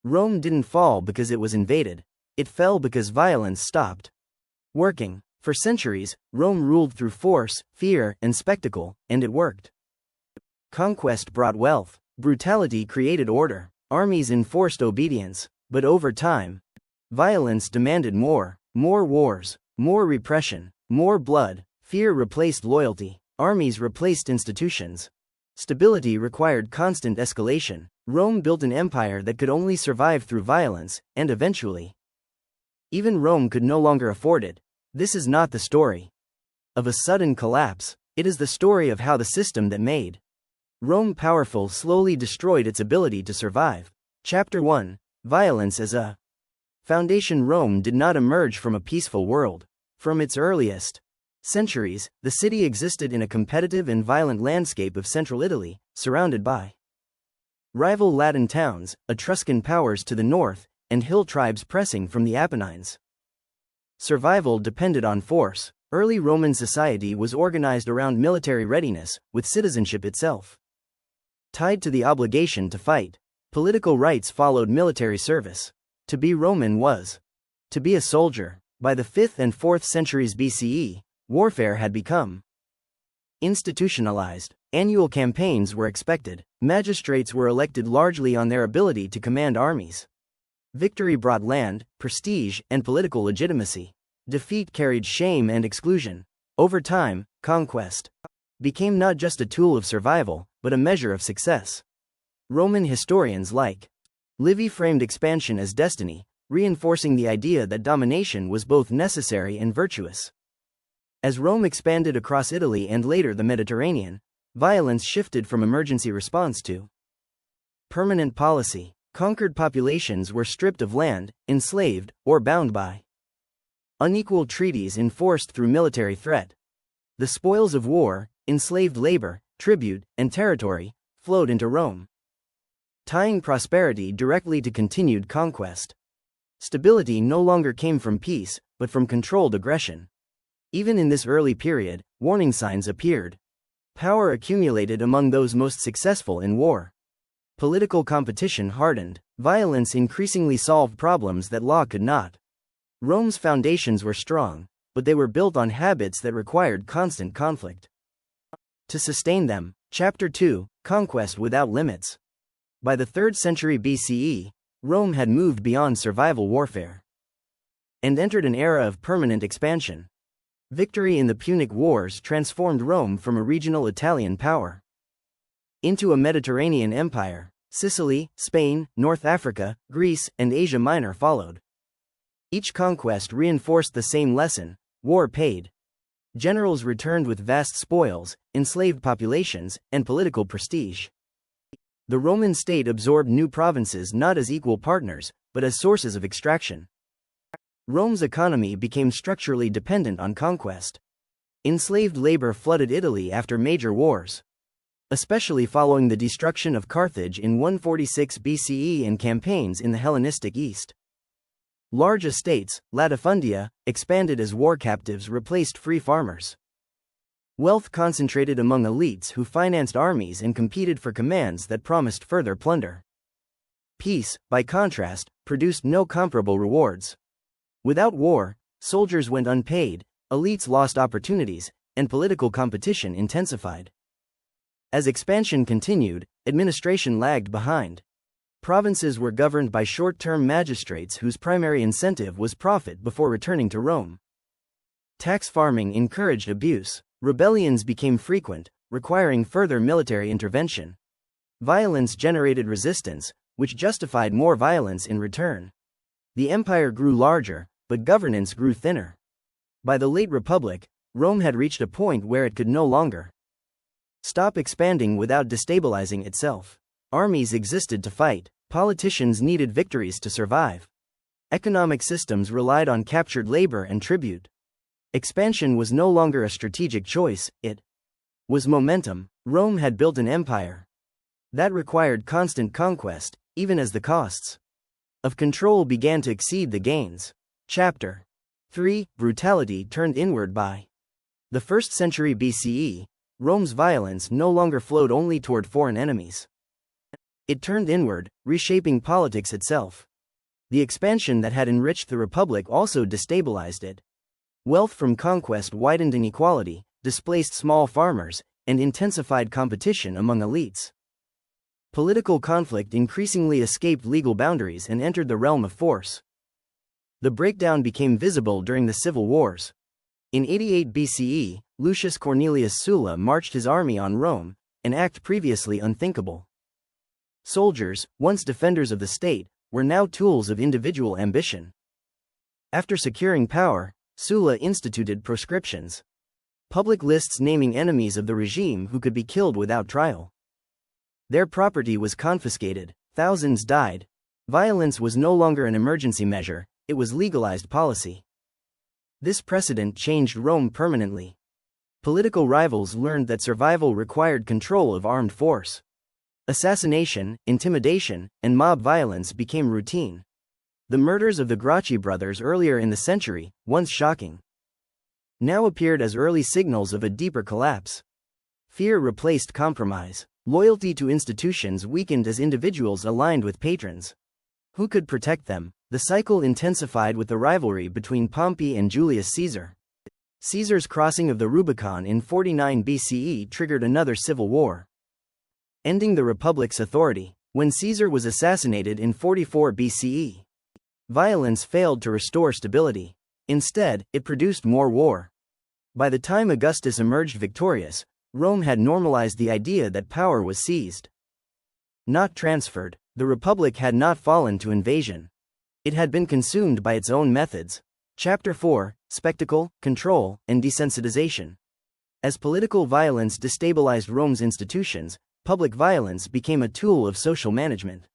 Rome didn't fall because it was invaded, it fell because violence stopped working. For centuries, Rome ruled through force, fear, and spectacle, and it worked. Conquest brought wealth, brutality created order, armies enforced obedience, but over time, violence demanded more wars, more repression, more blood, fear replaced loyalty, armies replaced institutions. Stability required constant escalation. Rome built an empire that could only survive through violence, and eventually, even Rome could no longer afford it. This is not the story of a sudden collapse, it is the story of how the system that made Rome powerful slowly destroyed its ability to survive. Chapter 1: Violence as a Foundation. Rome did not emerge from a peaceful world. From its earliest centuries, the city existed in a competitive and violent landscape of central Italy, surrounded by rival Latin towns, Etruscan powers to the north, and hill tribes pressing from the Apennines. Survival depended on force. Early Roman society was organized around military readiness, with citizenship itself tied to the obligation to fight. Political rights followed military service. To be Roman was to be a soldier. By the 5th and 4th centuries BCE, warfare had become institutionalized. Annual campaigns were expected. Magistrates were elected largely on their ability to command armies. Victory brought land, prestige, and political legitimacy. Defeat carried shame and exclusion. Over time, conquest became not just a tool of survival, but a measure of success. Roman historians like Livy framed expansion as destiny, reinforcing the idea that domination was both necessary and virtuous. As Rome expanded across Italy and later the Mediterranean, violence shifted from emergency response to permanent policy. Conquered populations were stripped of land, enslaved, or bound by unequal treaties enforced through military threat. The spoils of war, enslaved labor, tribute, and territory, flowed into Rome, tying prosperity directly to continued conquest. Stability no longer came from peace, but from controlled aggression. Even in this early period, warning signs appeared. Power accumulated among those most successful in war. Political competition hardened. Violence increasingly solved problems that law could not. Rome's foundations were strong, but they were built on habits that required constant conflict to sustain them. Chapter 2: Conquest without limits. By the 3rd century BCE, Rome had moved beyond survival warfare and entered an era of permanent expansion. Victory in the Punic Wars transformed Rome from a regional Italian power into a Mediterranean empire. Sicily, Spain, North Africa, Greece, and Asia Minor followed. Each conquest reinforced the same lesson: war paid. Generals returned with vast spoils, enslaved populations, and political prestige. The Roman state absorbed new provinces not as equal partners, but as sources of extraction. Rome's economy became structurally dependent on conquest. Enslaved labor flooded Italy after major wars, especially following the destruction of Carthage in 146 BCE and campaigns in the Hellenistic East. Large estates, latifundia, expanded as war captives replaced free farmers. Wealth concentrated among elites who financed armies and competed for commands that promised further plunder. Peace, by contrast, produced no comparable rewards. Without war, soldiers went unpaid, elites lost opportunities, and political competition intensified. As expansion continued, administration lagged behind. Provinces were governed by short-term magistrates whose primary incentive was profit before returning to Rome. Tax farming encouraged abuse. Rebellions became frequent, requiring further military intervention. Violence generated resistance, which justified more violence in return. The empire grew larger, but governance grew thinner. By the late Republic, Rome had reached a point where it could no longer stop expanding without destabilizing itself. Armies existed to fight. Politicians needed victories to survive. Economic systems relied on captured labor and tribute. Expansion was no longer a strategic choice, it was momentum. Rome had built an empire that required constant conquest, even as the costs of control began to exceed the gains. Chapter 3: Brutality turned inward. By the 1st century BCE, Rome's violence no longer flowed only toward foreign enemies. It turned inward, reshaping politics itself. The expansion that had enriched the Republic also destabilized it. Wealth from conquest widened inequality, displaced small farmers, and intensified competition among elites. Political conflict increasingly escaped legal boundaries and entered the realm of force. The breakdown became visible during the civil wars. In 88 BCE, Lucius Cornelius Sulla marched his army on Rome, an act previously unthinkable. Soldiers, once defenders of the state, were now tools of individual ambition. After securing power, Sulla instituted proscriptions. Public lists naming enemies of the regime who could be killed without trial. Their property was confiscated, thousands died. Violence was no longer an emergency measure, it was legalized policy. This precedent changed Rome permanently. Political rivals learned that survival required control of armed force. Assassination, intimidation, and mob violence became routine. The murders of the Gracchi brothers earlier in the century, once shocking, now appeared as early signals of a deeper collapse. Fear replaced compromise. Loyalty to institutions weakened as individuals aligned with patrons. Who could protect them? The cycle intensified with the rivalry between Pompey and Julius Caesar. Caesar's crossing of the Rubicon in 49 BCE triggered another civil war, ending the Republic's authority. When Caesar was assassinated in 44 BCE, violence failed to restore stability. Instead, it produced more war. By the time Augustus emerged victorious, Rome had normalized the idea that power was seized, not transferred. The Republic had not fallen to invasion. It had been consumed by its own methods. Chapter 4: Spectacle, Control, and Desensitization. As political violence destabilized Rome's institutions, public violence became a tool of social management.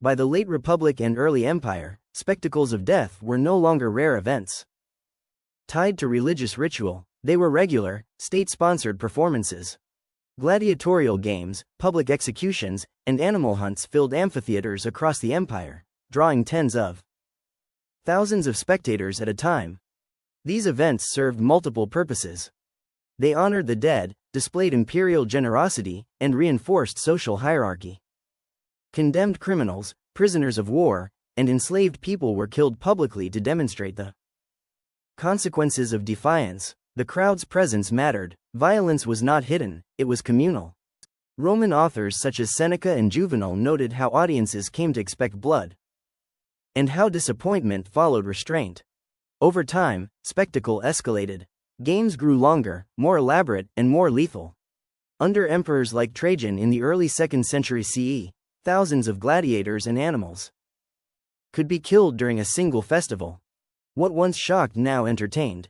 By the late Republic and early Empire, spectacles of death were no longer rare events. Tied to religious ritual, they were regular, state-sponsored performances. Gladiatorial games, public executions, and animal hunts filled amphitheaters across the empire, drawing tens of thousands of spectators at a time. These events served multiple purposes. They honored the dead, displayed imperial generosity, and reinforced social hierarchy. Condemned criminals, prisoners of war, and enslaved people were killed publicly to demonstrate the consequences of defiance. The crowd's presence mattered. Violence was not hidden, it was communal. Roman authors such as Seneca and Juvenal noted how audiences came to expect blood, and how disappointment followed restraint. Over time, spectacle escalated. Games grew longer, more elaborate, and more lethal. Under emperors like Trajan in the early 2nd century CE, thousands of gladiators and animals could be killed during a single festival. What once shocked now entertained.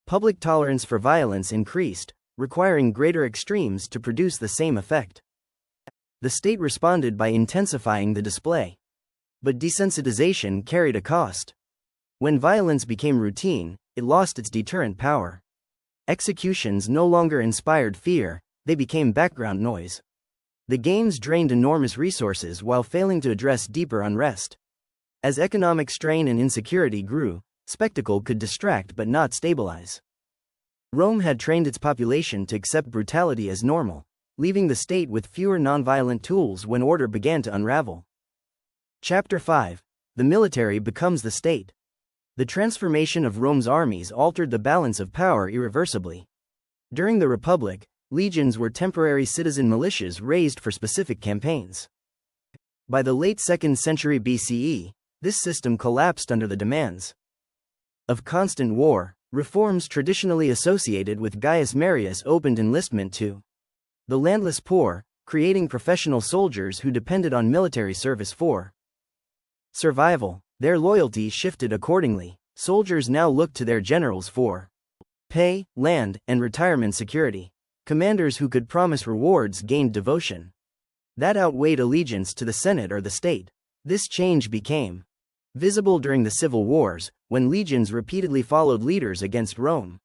Public tolerance for violence increased, requiring greater extremes to produce the same effect. The state responded by intensifying the display. But desensitization carried a cost. When violence became routine, it lost its deterrent power. Executions no longer inspired fear, they became background noise. The games drained enormous resources while failing to address deeper unrest. As economic strain and insecurity grew, spectacle could distract but not stabilize. Rome had trained its population to accept brutality as normal, leaving the state with fewer nonviolent tools when order began to unravel. Chapter 5: The military becomes the state. The transformation of Rome's armies altered the balance of power irreversibly. During the Republic, legions were temporary citizen militias raised for specific campaigns. By the late 2nd century BCE, this system collapsed under the demands of constant war. Reforms traditionally associated with Gaius Marius opened enlistment to the landless poor, creating professional soldiers who depended on military service for survival. Their loyalty shifted accordingly. Soldiers now looked to their generals for pay, land, and retirement security. Commanders who could promise rewards gained devotion that outweighed allegiance to the Senate or the state. This change became visible during the civil wars, when legions repeatedly followed leaders against Rome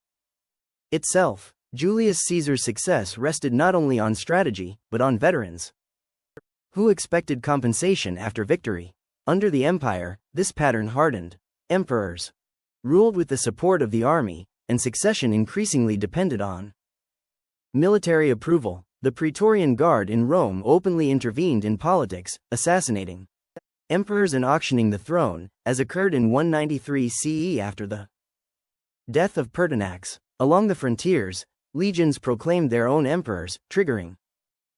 itself. Julius Caesar's success rested not only on strategy, but on veterans who expected compensation after victory. Under the empire, this pattern hardened. Emperors ruled with the support of the army, and succession increasingly depended on military approval. The Praetorian Guard in Rome openly intervened in politics, assassinating emperors and auctioning the throne, as occurred in 193 CE after the death of Pertinax. Along the frontiers, legions proclaimed their own emperors, triggering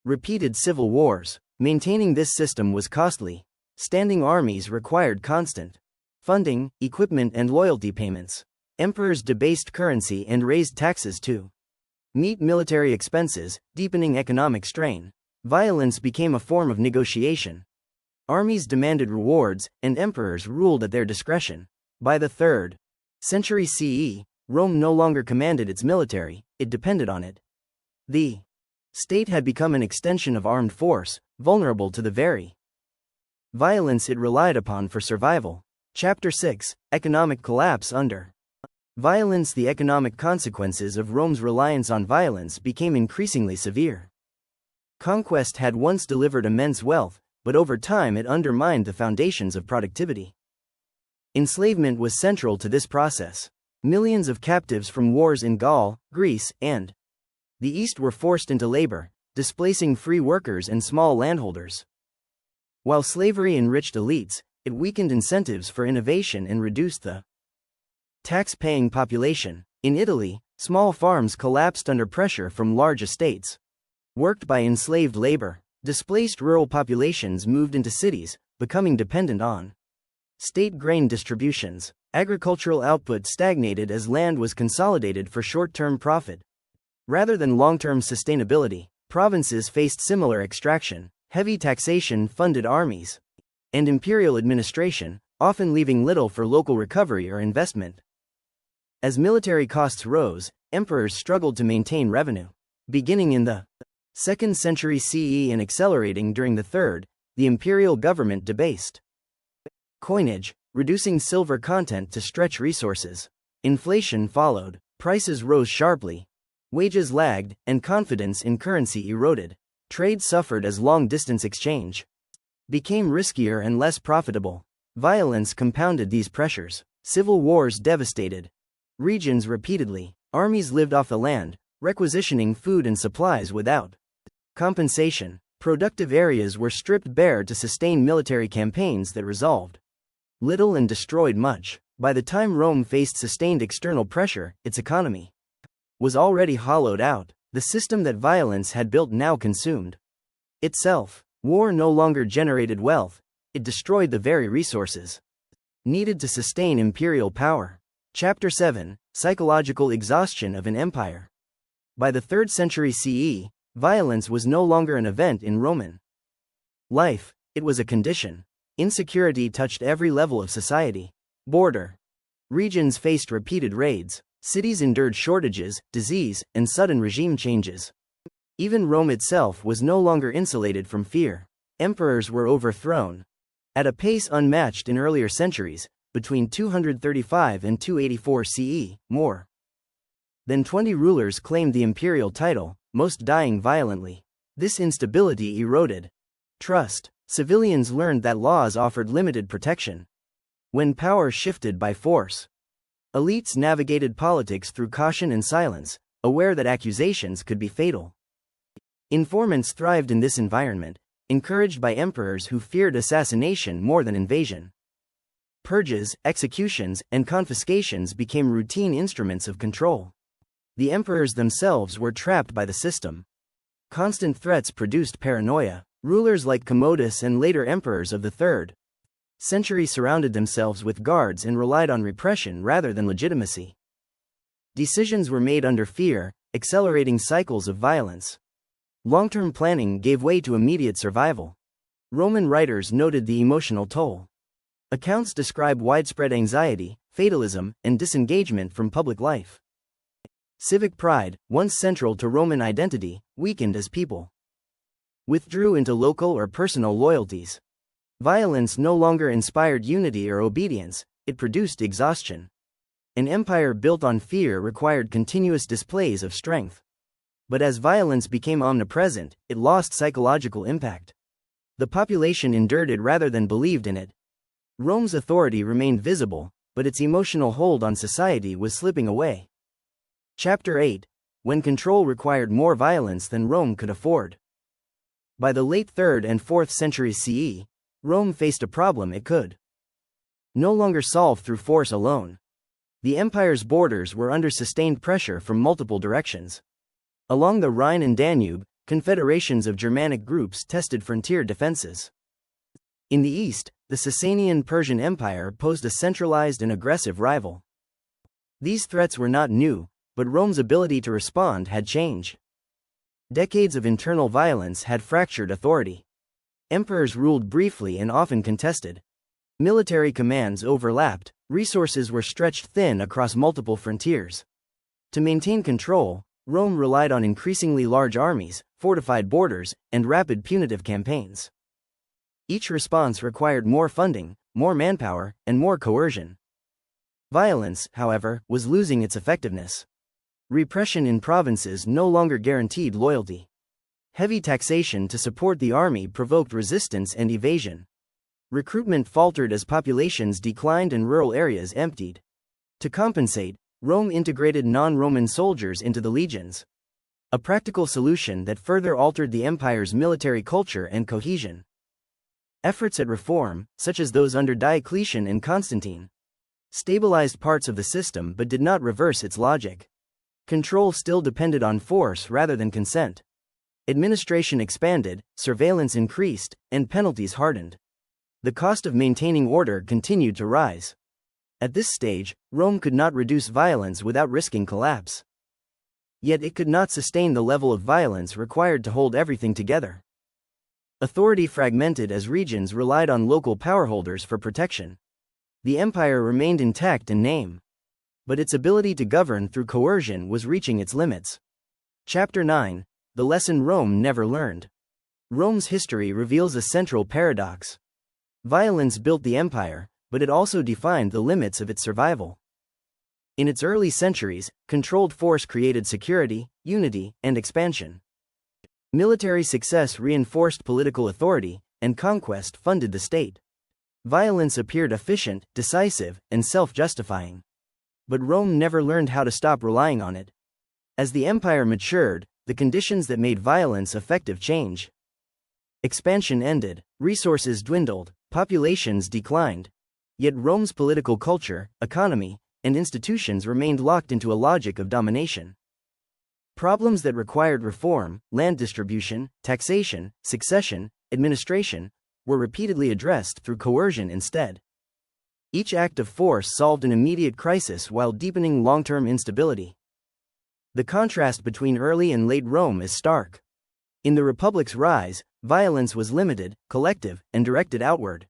repeated civil wars. Maintaining this system was costly. Standing armies required constant funding, equipment, and loyalty payments. Emperors debased currency and raised taxes to meet military expenses, deepening economic strain. Violence became a form of negotiation. Armies demanded rewards, and emperors ruled at their discretion. By the 3rd century CE, Rome no longer commanded its military, it depended on it. The state had become an extension of armed force, vulnerable to the very violence it relied upon for survival. Chapter 6: Economic Collapse under violence. The economic consequences of Rome's reliance on violence became increasingly severe. Conquest had once delivered immense wealth, but over time it undermined the foundations of productivity. Enslavement was central to this process. Millions of captives from wars in Gaul, Greece, and the East were forced into labor, displacing free workers and small landholders. While slavery enriched elites, it weakened incentives for innovation and reduced the tax-paying population. In Italy, small farms collapsed under pressure from large estates worked by enslaved labor. Displaced rural populations moved into cities, becoming dependent on state grain distributions. Agricultural output stagnated as land was consolidated for short-term profit rather than long-term sustainability. Provinces faced similar extraction. Heavy taxation funded armies and imperial administration, often leaving little for local recovery or investment. As military costs rose, emperors struggled to maintain revenue. Beginning in the 2nd century CE and accelerating during the 3rd, the imperial government debased coinage, reducing silver content to stretch resources. Inflation followed. Prices rose sharply. Wages lagged, and confidence in currency eroded. Trade suffered as long-distance exchange became riskier and less profitable. Violence compounded these pressures. Civil wars devastated regions repeatedly. Armies lived off the land, requisitioning food and supplies without compensation. Productive areas were stripped bare to sustain military campaigns that resolved little and destroyed much. By the time Rome faced sustained external pressure, its economy was already hollowed out. The system that violence had built now consumed itself. War no longer generated wealth, it destroyed the very resources needed to sustain imperial power. Chapter 7: Psychological Exhaustion of an Empire. By the 3rd century CE, violence was no longer an event in Roman life, it was a condition. Insecurity touched every level of society. Border regions faced repeated raids. Cities endured shortages, disease, and sudden regime changes. Even Rome itself was no longer insulated from fear. Emperors were overthrown at a pace unmatched in earlier centuries. Between 235 and 284 CE, more than 20 rulers claimed the imperial title, most dying violently. This instability eroded trust. Civilians learned that laws offered limited protection when power shifted by force. Elites navigated politics through caution and silence, aware that accusations could be fatal. Informants thrived in this environment, encouraged by emperors who feared assassination more than invasion. Purges, executions, and confiscations became routine instruments of control. The emperors themselves were trapped by the system. Constant threats produced paranoia. Rulers like Commodus and later emperors of the 3rd century surrounded themselves with guards and relied on repression rather than legitimacy. Decisions were made under fear, accelerating cycles of violence. Long-term planning gave way to immediate survival. Roman writers noted the emotional toll. Accounts describe widespread anxiety, fatalism, and disengagement from public life. Civic pride, once central to Roman identity, weakened as people withdrew into local or personal loyalties. Violence no longer inspired unity or obedience, it produced exhaustion. An empire built on fear required continuous displays of strength. But as violence became omnipresent, it lost psychological impact. The population endured it rather than believed in it. Rome's authority remained visible, but its emotional hold on society was slipping away. Chapter 8: when control required more violence than Rome could afford. By the late 3rd and 4th centuries CE, Rome faced a problem it could no longer solve through force alone. The empire's borders were under sustained pressure from multiple directions. Along the Rhine and Danube, confederations of Germanic groups tested frontier defenses. In the east, the Sasanian Persian Empire posed a centralized and aggressive rival. These threats were not new, but Rome's ability to respond had changed. Decades of internal violence had fractured authority. Emperors ruled briefly and often contested. Military commands overlapped, resources were stretched thin across multiple frontiers. To maintain control, Rome relied on increasingly large armies, fortified borders, and rapid punitive campaigns. Each response required more funding, more manpower, and more coercion. Violence, however, was losing its effectiveness. Repression in provinces no longer guaranteed loyalty. Heavy taxation to support the army provoked resistance and evasion. Recruitment faltered as populations declined and rural areas emptied. To compensate, Rome integrated non-Roman soldiers into the legions. A practical solution that further altered the empire's military culture and cohesion. Efforts at reform, such as those under Diocletian and Constantine, stabilized parts of the system but did not reverse its logic. Control still depended on force rather than consent. Administration expanded, surveillance increased, and penalties hardened. The cost of maintaining order continued to rise. At this stage, Rome could not reduce violence without risking collapse. Yet it could not sustain the level of violence required to hold everything together. Authority fragmented as regions relied on local powerholders for protection. The empire remained intact in name, but its ability to govern through coercion was reaching its limits. Chapter 9: The Lesson Rome Never Learned. Rome's history reveals a central paradox. Violence built the empire, but it also defined the limits of its survival. In its early centuries, controlled force created security, unity, and expansion. Military success reinforced political authority, and conquest funded the state. Violence appeared efficient, decisive, and self-justifying. But Rome never learned how to stop relying on it. As the empire matured, the conditions that made violence effective changed. Expansion ended, resources dwindled, populations declined. Yet Rome's political culture, economy, and institutions remained locked into a logic of domination. Problems that required reform, land distribution, taxation, succession, administration, were repeatedly addressed through coercion instead. Each act of force solved an immediate crisis while deepening long-term instability. The contrast between early and late Rome is stark. In the Republic's rise, violence was limited, collective, and directed outward.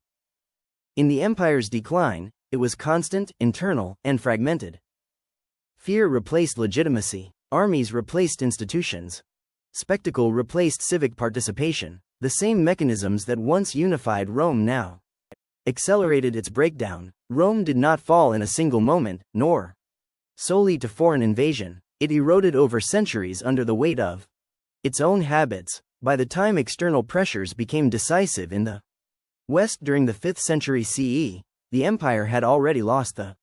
In the empire's decline, it was constant, internal, and fragmented. Fear replaced legitimacy. Armies replaced institutions. Spectacle replaced civic participation. The same mechanisms that once unified Rome now accelerated its breakdown. Rome did not fall in a single moment, nor solely to foreign invasion. It eroded over centuries under the weight of its own habits. By the time external pressures became decisive in the West during the 5th century CE, the empire had already lost the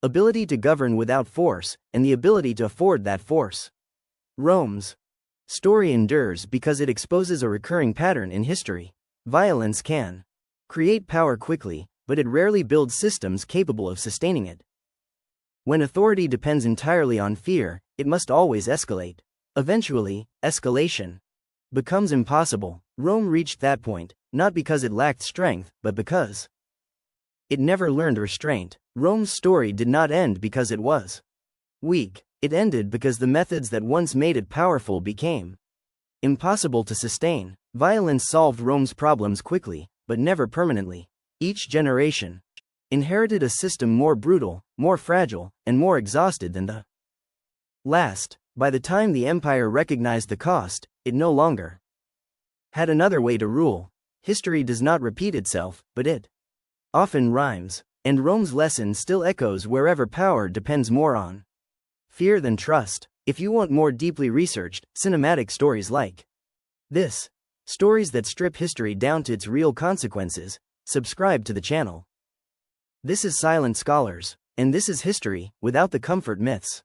ability to govern without force, and the ability to afford that force. Rome's story endures because it exposes a recurring pattern in history. Violence can create power quickly, but it rarely builds systems capable of sustaining it. When authority depends entirely on fear, it must always escalate. Eventually, escalation becomes impossible. Rome reached that point, not because it lacked strength, but because it never learned restraint. Rome's story did not end because it was weak. It ended because the methods that once made it powerful became impossible to sustain. Violence solved Rome's problems quickly, but never permanently. Each generation inherited a system more brutal, more fragile, and more exhausted than the last. By the time the empire recognized the cost, it no longer had another way to rule. History does not repeat itself, but it often rhymes. And Rome's lesson still echoes wherever power depends more on fear than trust. If you want more deeply researched, cinematic stories like this, stories that strip history down to its real consequences, subscribe to the channel. This is Silent Scholars, and this is history without the comfort myths.